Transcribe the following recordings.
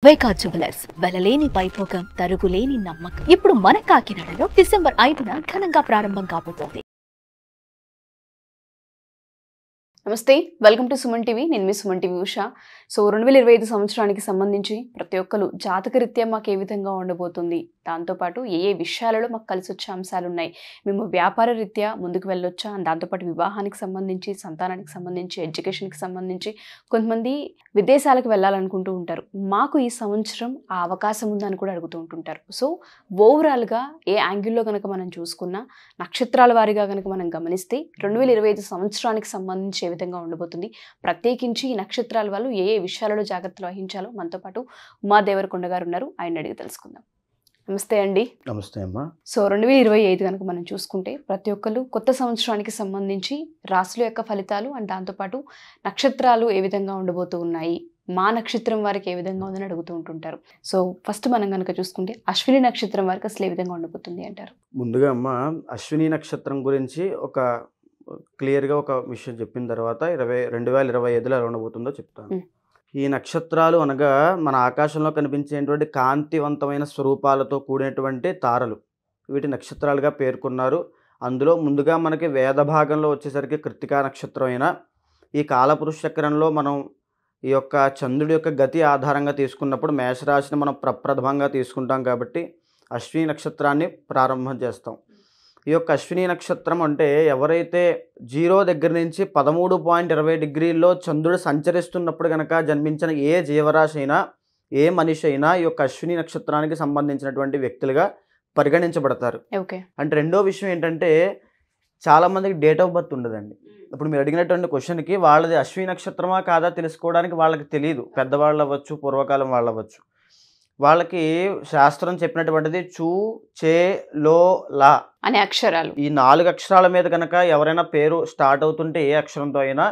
వైకా jewellers వెలలేని Vaibhogam తరుగులేని నమ్మకం. ఇప్పుడు మన కాకినాడలో డిసెంబర్ 5న ఘనంగా ప్రారంభం కాబోతోంది. నమస్తే, వెల్కమ్ టు సుమన్ టీవీ. నేను మీ సుమన్ టీవీ ఉషా. సో 2025 సంవత్సరానికి సంబంధించి ప్రతి ఒక్కరు జాతకరీత్యా మాకు ఏ విధంగా ఉండబోతుంది, దాంతోపాటు ఏ విషయాలలో మాకు కలిసి వచ్చే అంశాలు ఉన్నాయి, మేము వ్యాపార రీత్యా ముందుకు వెళ్ళొచ్చా, దాంతోపాటు వివాహానికి సంబంధించి, సంతానానికి సంబంధించి, ఎడ్యుకేషన్కి సంబంధించి కొంతమంది విదేశాలకు వెళ్ళాలనుకుంటూ ఉంటారు. మాకు ఈ సంవత్సరం ఆ అవకాశం ఉందని కూడా అడుగుతూ ఉంటుంటారు. సో ఓవరాల్గా ఏ యాంగిల్లో కనుక మనం చూసుకున్నా, నక్షత్రాల వారీగా కనుక మనం గమనిస్తే 2025 సంవత్సరానికి సంబంధించి ఏ విధంగా ఉండబోతుంది, ప్రత్యేకించి ఈ నక్షత్రాల వాళ్ళు ఏ విషయాలలో జాగ్రత్తలు వహించాలో మనతో పాటు ఉమా దేవరకొండ గారు ఉన్నారు. ఆయన అడిగి తెలుసుకుందాం. నమస్తే అండి. నమస్తే అమ్మా. సో 2025 కనుక మనం చూసుకుంటే ప్రతి ఒక్కరు కొత్త సంవత్సరానికి సంబంధించి రాశుల యొక్క ఫలితాలు అండ్ దాంతోపాటు నక్షత్రాలు ఏ విధంగా ఉండబోతూ ఉన్నాయి, మా నక్షత్రం వారికి ఏ విధంగా ఉందని అడుగుతూ ఉంటుంటారు. సో ఫస్ట్ మనం కనుక చూసుకుంటే అశ్విని నక్షత్రం వారికి అసలు ఏ విధంగా ఉండబోతుంది అంటారు? ముందుగా అమ్మ, అశ్విని నక్షత్రం గురించి ఒక క్లియర్గా ఒక విషయం చెప్పిన తర్వాత 2025లో ఎలా ఉండబోతుందో చెప్తాను. ఈ నక్షత్రాలు అనగా మన ఆకాశంలో కనిపించేటువంటి కాంతివంతమైన స్వరూపాలతో కూడినటువంటి తారలు, వీటి నక్షత్రాలుగా పేర్కొన్నారు. అందులో ముందుగా మనకి వేద భాగంలో వచ్చేసరికి కృత్తికా నక్షత్రం అయినా, ఈ కాలపురుష చక్రంలో మనం ఈ యొక్క చంద్రుడి యొక్క గతి ఆధారంగా తీసుకున్నప్పుడు మేషరాశిని మనం ప్రప్రథమంగా తీసుకుంటాం కాబట్టి అశ్విని నక్షత్రాన్ని ప్రారంభం చేస్తాం. ఈ యొక్క అశ్విని నక్షత్రం అంటే ఎవరైతే 0 దగ్గర నుంచి 13.20 డిగ్రీల్లో చంద్రుడు సంచరిస్తున్నప్పుడు కనుక జన్మించిన ఏ జీవరాశి అయినా, ఏ మనిషి అయినా ఈ యొక్క అశ్విని నక్షత్రానికి సంబంధించినటువంటి వ్యక్తులుగా పరిగణించబడతారు. ఓకే. అంటే రెండో విషయం ఏంటంటే, చాలామందికి డేట్ ఆఫ్ బర్త్ ఉండదండి. ఇప్పుడు మీరు అడిగినటువంటి క్వశ్చన్కి వాళ్ళది అశ్విని నక్షత్రమా కాదా తెలుసుకోవడానికి వాళ్ళకి తెలియదు. పెద్దవాళ్ళు అవ్వచ్చు, పూర్వకాలం వాళ్ళు అవ్వచ్చు. వాళ్ళకి శాస్త్రం చెప్పినటువంటిది చూ, చే, లో, లా అనే అక్షరాలు, ఈ 4 అక్షరాల మీద కనుక ఎవరైనా పేరు స్టార్ట్ అవుతుంటే ఏ అక్షరంతో అయినా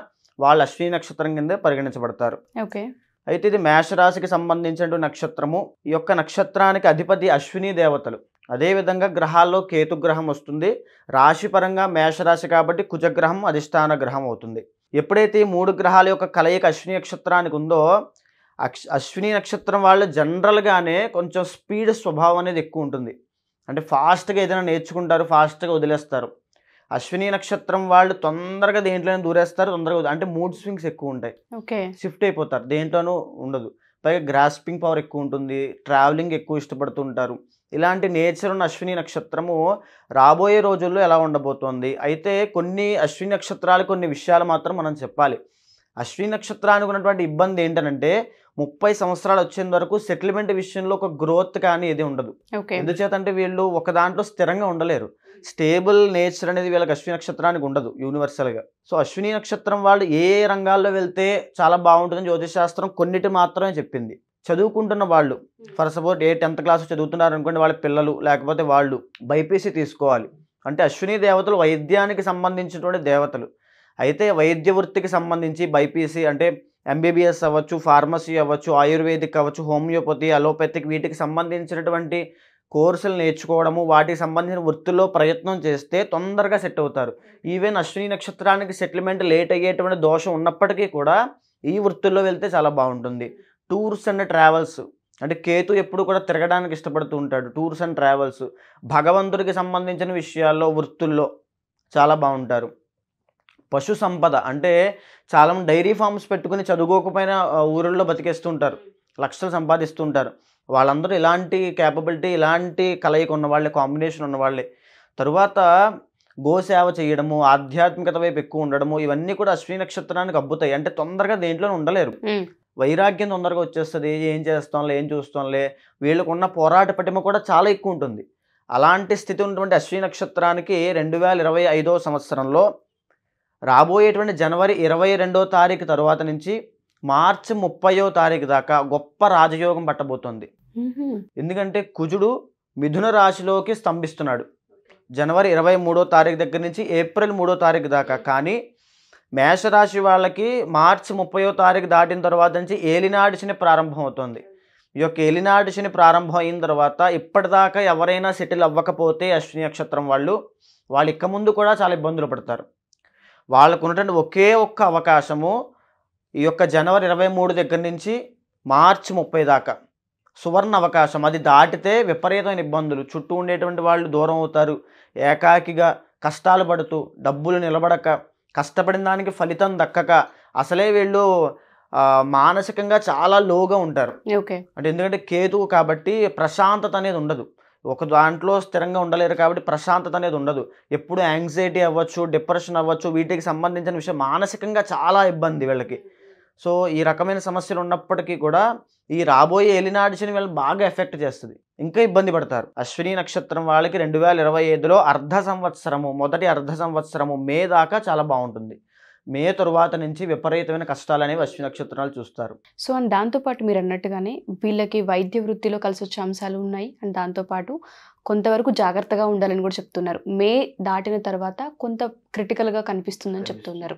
వాళ్ళు అశ్విని నక్షత్రం కింద పరిగణించబడతారు. ఓకే. అయితే ఇది మేషరాశికి సంబంధించిన నక్షత్రము. ఈ యొక్క నక్షత్రానికి అధిపతి అశ్విని దేవతలు. అదేవిధంగా గ్రహాల్లో కేతుగ్రహం వస్తుంది. రాశిపరంగా మేషరాశి కాబట్టి కుజగ్రహం అధిష్టాన గ్రహం అవుతుంది. ఎప్పుడైతే ఈ 3 గ్రహాల యొక్క కలయిక అశ్విని నక్షత్రానికి ఉందో, అశ్విని నక్షత్రం వాళ్ళు జనరల్గానే కొంచెం స్పీడ్ స్వభావం అనేది ఎక్కువ ఉంటుంది. అంటే ఫాస్ట్గా ఏదైనా నేర్చుకుంటారు, ఫాస్ట్గా వదిలేస్తారు. అశ్విని నక్షత్రం వాళ్ళు తొందరగా దేంట్లోనే దూరేస్తారు, తొందరగా అంటే మూడ్ స్వింగ్స్ ఎక్కువ ఉంటాయి. ఓకే. షిఫ్ట్ అయిపోతారు, దేంట్లోనూ ఉండదు. పైగా గ్రాస్పింగ్ పవర్ ఎక్కువ ఉంటుంది, ట్రావెలింగ్ ఎక్కువ ఇష్టపడుతుంటారు. ఇలాంటి నేచర్ ఉన్న అశ్విని నక్షత్రము రాబోయే రోజుల్లో ఎలా ఉండబోతోంది. అయితే కొన్ని అశ్విని నక్షత్రాలు కొన్ని విషయాలు మాత్రం మనం చెప్పాలి. అశ్విని నక్షత్రానికి ఉన్నటువంటి ఇబ్బంది ఏంటంటే 30 సంవత్సరాలు వచ్చేంత వరకు సెటిల్మెంట్ విషయంలో ఒక గ్రోత్ కానీ ఏది ఉండదు. ఎందుచేతంటే వీళ్ళు ఒక దాంట్లో స్థిరంగా ఉండలేరు. స్టేబుల్ నేచర్ అనేది వీళ్ళకి అశ్విని నక్షత్రానికి ఉండదు యూనివర్సల్గా. సో అశ్విని నక్షత్రం వాళ్ళు ఏ రంగాల్లో వెళ్తే చాలా బాగుంటుందని జ్యోతిషశాస్త్రం కొన్నిటి మాత్రమే చెప్పింది. చదువుకుంటున్న వాళ్ళు, ఫర్ సపోజ్ 10th క్లాస్ చదువుతున్నారు అనుకోండి, వాళ్ళ పిల్లలు లేకపోతే వాళ్ళు బైపీసీ తీసుకోవాలి. అంటే అశ్విని దేవతలు వైద్యానికి సంబంధించినటువంటి దేవతలు. అయితే వైద్య వృత్తికి సంబంధించి బైపీసీ అంటే ఎంబీబీఎస్ అవ్వచ్చు, ఫార్మసీ అవ్వచ్చు, ఆయుర్వేదిక్ అవ్వచ్చు, హోమియోపతి, అలోపతిక్, వీటికి సంబంధించినటువంటి కోర్సులు నేర్చుకోవడము, వాటికి సంబంధించిన వృత్తుల్లో ప్రయత్నం చేస్తే తొందరగా సెట్ అవుతారు. ఈవెన్ అశ్విని నక్షత్రానికి సెటిల్మెంట్ లేట్ అయ్యేటువంటి దోషం ఉన్నప్పటికీ కూడా ఈ వృత్తుల్లో వెళ్తే చాలా బాగుంటుంది. టూర్స్ అండ్ ట్రావెల్స్ అంటే కేతు ఎప్పుడు కూడా తిరగడానికి ఇష్టపడుతూ ఉంటాడు. టూర్స్ అండ్ ట్రావెల్స్, భగవంతుడికి సంబంధించిన విషయాల్లో, వృత్తుల్లో చాలా బాగుంటారు. పశు సంపద అంటే చాలామంది డైరీ ఫార్మ్స్ పెట్టుకుని చదువుకోకపోయినా ఊళ్ళో బతికేస్తుంటారు, లక్షలు సంపాదిస్తుంటారు. వాళ్ళందరూ ఇలాంటి క్యాపబిలిటీ, ఇలాంటి కలయిక ఉన్న వాళ్ళే, కాంబినేషన్ ఉన్న వాళ్ళే. తరువాత గోసేవ చేయడము, ఆధ్యాత్మికత వైపు ఎక్కువ ఉండడము, ఇవన్నీ కూడా అశ్విని నక్షత్రానికి అబ్బుతాయి. అంటే తొందరగా దేంట్లో ఉండలేరు, వైరాగ్యం తొందరగా వచ్చేస్తుంది. ఏం చేస్తాంలే, ఏం చూస్తాంలే, వీళ్ళకున్న పోరాట పటిమ కూడా చాలా ఎక్కువ ఉంటుంది. అలాంటి స్థితి ఉన్నటువంటి అశ్విని నక్షత్రానికి 2025వ సంవత్సరంలో రాబోయేటువంటి జనవరి 22వ తారీఖు తర్వాత నుంచి మార్చి 30వ తారీఖు దాకా గొప్ప రాజయోగం పట్టబోతోంది. ఎందుకంటే కుజుడు మిథున రాశిలోకి స్తంభిస్తున్నాడు జనవరి 23వ తారీఖు దగ్గర నుంచి ఏప్రిల్ 3వ తారీఖు దాకా. కానీ మేషరాశి వాళ్ళకి మార్చి 30వ తారీఖు దాటిన తర్వాత నుంచి ఏలినాటి శని ప్రారంభం అవుతుంది. ఈ యొక్క ఏలినాటి శని ప్రారంభం అయిన తర్వాత ఇప్పటిదాకా ఎవరైనా సెటిల్ అవ్వకపోతే అశ్విని నక్షత్రం వాళ్ళు ఇక ముందు కూడా చాలా ఇబ్బందులు పడతారు. వాళ్ళకు ఉన్నటువంటి ఒకే ఒక్క అవకాశము ఈ యొక్క జనవరి 23 దగ్గర నుంచి మార్చి 30 దాకా. సువర్ణ అవకాశం. అది దాటితే విపరీతమైన ఇబ్బందులు. చుట్టూ ఉండేటువంటి వాళ్ళు దూరం అవుతారు. ఏకాకిగా కష్టాలు పడుతూ, డబ్బులు నిలబడక, కష్టపడిన దానికి ఫలితం దక్కక, అసలే వీళ్ళు మానసికంగా చాలా లోగా ఉంటారు. ఓకే. అంటే ఎందుకంటే కేతువు కాబట్టి ప్రశాంతత అనేది ఉండదు. ఒక దాంట్లో స్థిరంగా ఉండలేరు కాబట్టి ప్రశాంతత అనేది ఉండదు. ఎప్పుడు యాంగ్జైటీ అవ్వచ్చు, డిప్రెషన్ అవ్వచ్చు, వీటికి సంబంధించిన విషయం మానసికంగా చాలా ఇబ్బంది వీళ్ళకి. సో ఈ రకమైన సమస్యలు ఉన్నప్పటికీ కూడా ఈ రాబోయే ఏలినాటి శని వీళ్ళని బాగా ఎఫెక్ట్ చేస్తుంది. ఇంకా ఇబ్బంది పడతారు. అశ్విని నక్షత్రం వాళ్ళకి 2025లో అర్ధ సంవత్సరము, మొదటి అర్ధ సంవత్సరము మే దాకా చాలా బాగుంటుంది. మే తరువాత నుంచి విపరీతమైన కష్టాలు అనేవి అశ్విని నక్షత్రాలు చూస్తారు. సో అండ్ దాంతోపాటు మీరు అన్నట్టుగానే వీళ్ళకి వైద్య వృత్తిలో కలిసి వచ్చే అంశాలు ఉన్నాయి. అండ్ దాంతోపాటు కొంతవరకు జాగ్రత్తగా ఉండాలని కూడా చెప్తున్నారు. మే దాటిన తర్వాత కొంత క్రిటికల్గా కనిపిస్తుందని చెప్తున్నారు.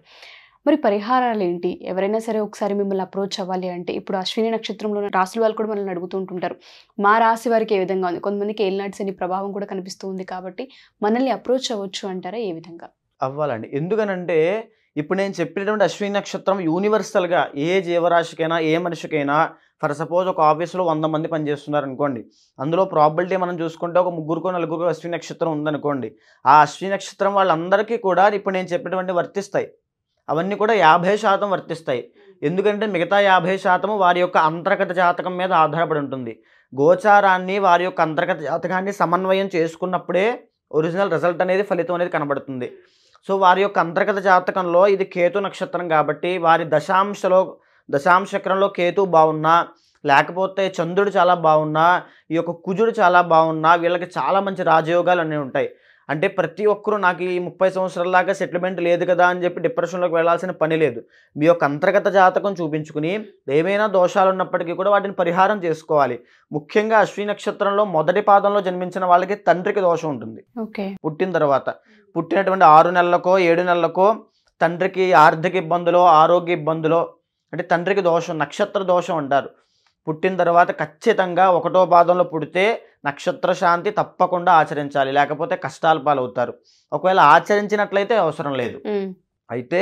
మరి పరిహారాలు ఏంటి? ఎవరైనా సరే ఒకసారి మిమ్మల్ని అప్రోచ్ అవ్వాలి అంటే, ఇప్పుడు అశ్విని నక్షత్రంలో రాశుల వాళ్ళు కూడా మనల్ని అడుగుతుంటుంటారు, మా రాశి వారికి ఏ విధంగా ఉంది, కొంతమందికి ఏలినాటి శని ప్రభావం కూడా కనిపిస్తూ ఉంది కాబట్టి మనల్ని అప్రోచ్ అవ్వచ్చు అంటారా? ఏ విధంగా అవ్వాలండి? ఎందుకనంటే ఇప్పుడు నేను చెప్పినటువంటి అశ్విని నక్షత్రం యూనివర్సల్గా ఏ జీవరాశికైనా, ఏ మనిషికైనా, ఫర్ సపోజ్ ఒక ఆఫీస్లో 100 మంది పనిచేస్తున్నారు అనుకోండి, అందులో ప్రాబిలిటీ మనం చూసుకుంటే ఒక 3 4 అశ్విని నక్షత్రం ఉందనుకోండి, ఆ అశ్విని నక్షత్రం వాళ్ళందరికీ కూడా ఇప్పుడు నేను చెప్పినటువంటి వర్తిస్తాయి. అవన్నీ కూడా 50% వర్తిస్తాయి. ఎందుకంటే మిగతా 50% వారి యొక్క అంతర్గత జాతకం మీద ఆధారపడి ఉంటుంది. గోచారాన్ని వారి యొక్క అంతర్గత జాతకాన్ని సమన్వయం చేసుకున్నప్పుడే ఒరిజినల్ రిజల్ట్ అనేది, ఫలితం అనేది కనబడుతుంది. సో వారి యొక్క అంతర్గత జాతకంలో ఇది కేతు నక్షత్రం కాబట్టి వారి దశాంశచక్రంలో కేతు బాగున్నా, లేకపోతే చంద్రుడు చాలా బాగున్నా, ఈ యొక్క కుజుడు చాలా బాగున్నా వీళ్ళకి చాలా మంచి రాజయోగాలు అనేవి ఉంటాయి. అంటే ప్రతి ఒక్కరూ నాకు ఈ 30 సంవత్సరాల దాకా సెటిల్మెంట్ లేదు కదా అని చెప్పి డిప్రెషన్లోకి వెళ్ళాల్సిన పని లేదు. మీ యొక్క అంతర్గత జాతకం చూపించుకుని ఏమైనా దోషాలు ఉన్నప్పటికీ కూడా వాటిని పరిహారం చేసుకోవాలి. ముఖ్యంగా అశ్విని నక్షత్రంలో మొదటి పాదంలో జన్మించిన వాళ్ళకి తండ్రికి దోషం ఉంటుంది. ఓకే. పుట్టిన తర్వాత పుట్టినటువంటి 6 నెలలకో 7 నెలలకో తండ్రికి ఆర్థిక ఇబ్బందులో, ఆరోగ్య ఇబ్బందులో, అంటే తండ్రికి దోషం, నక్షత్ర దోషం అంటారు. పుట్టిన తర్వాత ఖచ్చితంగా 1వ పాదంలో పుడితే నక్షత్ర శాంతి తప్పకుండా ఆచరించాలి, లేకపోతే కష్టాల పాలవుతారు. ఒకవేళ ఆచరించినట్లయితే అవసరం లేదు. అయితే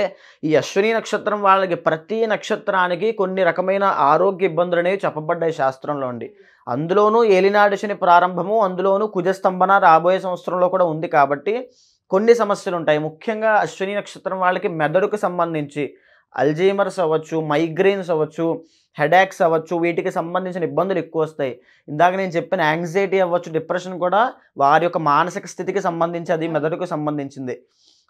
ఈ అశ్విని నక్షత్రం వాళ్ళకి ప్రతి నక్షత్రానికి కొన్ని రకమైన ఆరోగ్య ఇబ్బందులు అనేవి చెప్పబడ్డాయి శాస్త్రంలో ఉండి. అందులోనూ ఏలినాటి శని ప్రారంభము, అందులోనూ కుజస్తంభన రాబోయే సంవత్సరంలో కూడా ఉంది కాబట్టి కొన్ని సమస్యలు ఉంటాయి. ముఖ్యంగా అశ్విని నక్షత్రం వాళ్ళకి మెదడుకు సంబంధించి అల్జీమర్స్ అవ్వచ్చు, మైగ్రెయిన్స్ అవ్వచ్చు, హెడేక్స్ అవ్వచ్చు, వీటికి సంబంధించిన ఇబ్బందులు ఎక్కువ వస్తాయి. ఇందాక నేను చెప్పిన యాంగ్జైటీ అవ్వచ్చు, డిప్రెషన్ కూడా వారి యొక్క మానసిక స్థితికి సంబంధించి, అది మెదడుకు సంబంధించింది.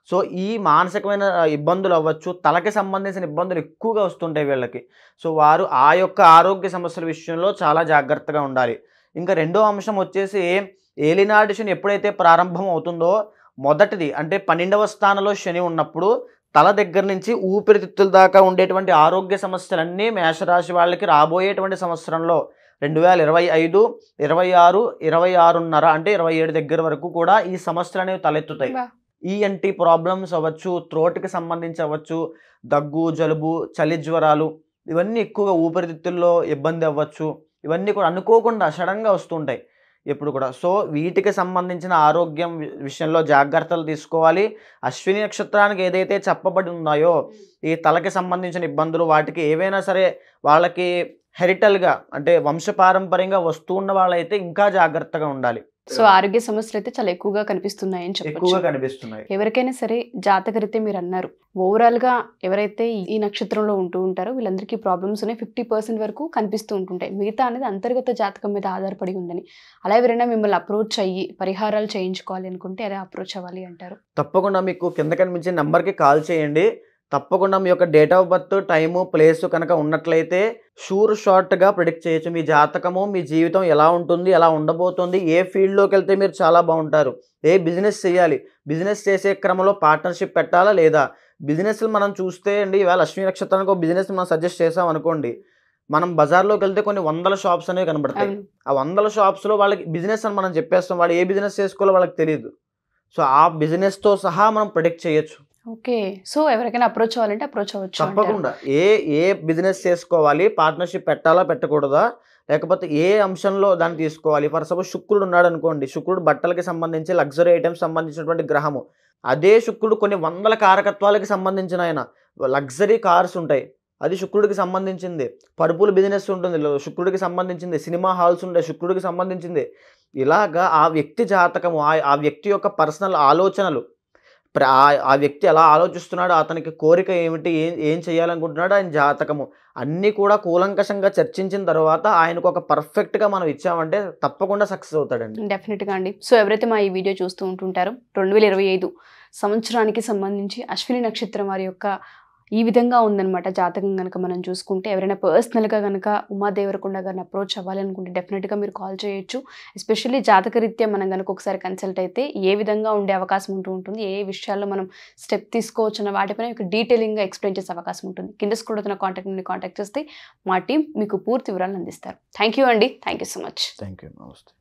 సో ఈ మానసికమైన ఇబ్బందులు అవ్వచ్చు, తలకి సంబంధించిన ఇబ్బందులు ఎక్కువగా వస్తుంటాయి వీళ్ళకి. సో వారు ఆ యొక్క ఆరోగ్య సమస్యల విషయంలో చాలా జాగ్రత్తగా ఉండాలి. ఇంకా రెండో అంశం వచ్చేసి ఏలినాటి శని ఎప్పుడైతే ప్రారంభం అవుతుందో, మొదటిది అంటే 12వ స్థానంలో శని ఉన్నప్పుడు తల దగ్గర నుంచి ఊపిరితిత్తుల దాకా ఉండేటువంటి ఆరోగ్య సమస్యలన్నీ మేషరాశి వాళ్ళకి రాబోయేటువంటి సంవత్సరంలో 2025, 26, 26.5 అంటే 27 దగ్గర వరకు కూడా ఈ సమస్యలు అనేవి తలెత్తుతాయి. ఈఎన్టీ ప్రాబ్లమ్స్ అవ్వచ్చు, త్రోట్కి సంబంధించి అవ్వచ్చు, దగ్గు, జలుబు, చలి జ్వరాలు, ఇవన్నీ ఎక్కువగా ఊపిరితిత్తుల్లో ఇబ్బంది అవ్వచ్చు. ఇవన్నీ కూడా అనుకోకుండా సడన్గా వస్తుంటాయి ఎప్పుడు కూడా. సో వీటికి సంబంధించిన ఆరోగ్యం విషయంలో జాగ్రత్తలు తీసుకోవాలి. అశ్విని నక్షత్రానికి ఏదైతే చెప్పబడి ఉన్నాయో ఈ తలకి సంబంధించిన ఇబ్బందులు, వాటికి ఏవైనా సరే వాళ్ళకి హెరిటల్గా అంటే వంశపారంపర్యంగా వస్తూ ఉన్న వాళ్ళైతే ఇంకా జాగ్రత్తగా ఉండాలి. సో ఆరోగ్య సమస్యలు అయితే చాలా ఎక్కువగా కనిపిస్తున్నాయని ఎక్కువగా కనిపిస్తున్నాయి. ఎవరికైనా సరే జాతకరీత్యా మీరు అన్నారు, ఓవరాల్ గా ఎవరైతే ఈ నక్షత్రంలో ఉంటూ ఉంటారో వీళ్ళందరికీ ప్రాబ్లమ్స్ ఉన్నాయి, 50% వరకు కనిపిస్తూ ఉంటుంటాయి. మిగతా అనేది అంతర్గత జాతకం మీద ఆధారపడి ఉందని. అలా ఎవరైనా మిమ్మల్ని అప్రోచ్ అయ్యి పరిహారాలు చేయించుకోవాలి అనుకుంటే అదే అప్రోచ్ అవ్వాలి అంటారు? తప్పకుండా మీకు కింద కనిపించే నెంబర్కి కాల్ చేయండి. తప్పకుండా మీ యొక్క date of birth, time, place కనుక ఉన్నట్లయితే షార్ట్గా ప్రిడిక్ట్ చేయొచ్చు. మీ జాతకము, మీ జీవితం ఎలా ఉంటుంది, ఎలా ఉండబోతుంది, ఏ ఫీల్డ్లోకి వెళ్తే మీరు చాలా బాగుంటారు, ఏ బిజినెస్ చేయాలి, బిజినెస్ చేసే క్రమంలో పార్ట్నర్షిప్ పెట్టాలా లేదా. బిజినెస్లు మనం చూస్తే అండి, ఇవాళ అశ్విని నక్షత్రానికి ఒక బిజినెస్ మనం సజెస్ట్ చేసాం అనుకోండి, మనం బజార్లోకి వెళ్తే కొన్ని 100 షాప్స్ అనేవి కనబడతాయి. ఆ 100 షాప్స్లో వాళ్ళకి బిజినెస్ అని మనం చెప్పేస్తాం, వాడు ఏ బిజినెస్ చేసుకోవాలో వాళ్ళకి తెలియదు. సో ఆ బిజినెస్తో సహా మనం ప్రిడిక్ట్ చేయొచ్చు. ఓకే. సో ఎవరికైనా అప్రోచ్ అవ్వాలంటే అప్రోచ్ అవ్వచ్చు తప్పకుండా. ఏ బిజినెస్ చేసుకోవాలి, పార్ట్నర్షిప్ పెట్టాలా పెట్టకూడదా, లేకపోతే ఏ అంశంలో దాన్ని తీసుకోవాలి. ఫర్ సపోజ్ శుక్రుడు ఉన్నాడు అనుకోండి, శుక్రుడు బట్టలకి సంబంధించి లగ్జరీ ఐటమ్స్ సంబంధించినటువంటి గ్రహము. అదే శుక్రుడు కొన్ని 100 కారకత్వాలకి సంబంధించిన ఆయన. లగ్జరీ కార్స్ ఉంటాయి, అది శుక్రుడికి సంబంధించింది. పరుపుల బిజినెస్ ఉంటుంది, శుక్రుడికి సంబంధించింది. సినిమా హాల్స్ ఉండే, శుక్రుడికి సంబంధించింది. ఇలాగా ఆ వ్యక్తి జాతకము, ఆ వ్యక్తి యొక్క పర్సనల్ ఆలోచనలు, ఆ వ్యక్తి ఎలా ఆలోచిస్తున్నాడు, అతనికి కోరిక ఏమిటి, ఏం చేయాలనుకుంటున్నాడు, ఆయన జాతకము అన్నీ కూడా కూలంకషంగా చర్చించిన తర్వాత ఆయనకు ఒక పర్ఫెక్ట్గా మనం ఇచ్చామంటే తప్పకుండా సక్సెస్ అవుతాడండి. డెఫినెట్గా అండి. సో ఎవరైతే మా ఈ వీడియో చూస్తూ ఉంటుంటారో 2025 సంవత్సరానికి సంబంధించి అశ్విని నక్షత్రం వారి యొక్క ఈ విధంగా ఉందన్నమాట జాతకం కనుక మనం చూసుకుంటే, ఎవరైనా పర్సనల్గా కనుక ఉమా దేవరకొండ గారిని అప్రోచ్ అవ్వాలనుకుంటే డెఫినెట్గా మీరు కాల్ చేయొచ్చు. ఎస్పెషల్లీ జాతకరీత్యా మనం కనుక ఒకసారి కన్సల్ట్ అయితే ఏ విధంగా ఉండే అవకాశం ఉంటుంది, ఏ విషయాల్లో మనం స్టెప్ తీసుకోవచ్చు అన్న వాటిపైన మీకు డీటెయిలింగ్గా ఎక్స్ప్లెయిన్ చేసే అవకాశం ఉంటుంది. కింద స్క్రోల్ అవుతున్న కాంటాక్ట్ నుండి కాంటాక్ట్ చేస్తే మా టీం మీకు పూర్తి వివరాలు అందిస్తారు. థ్యాంక్ యూ అండి. Thank you so much. Thank you. నమస్తే.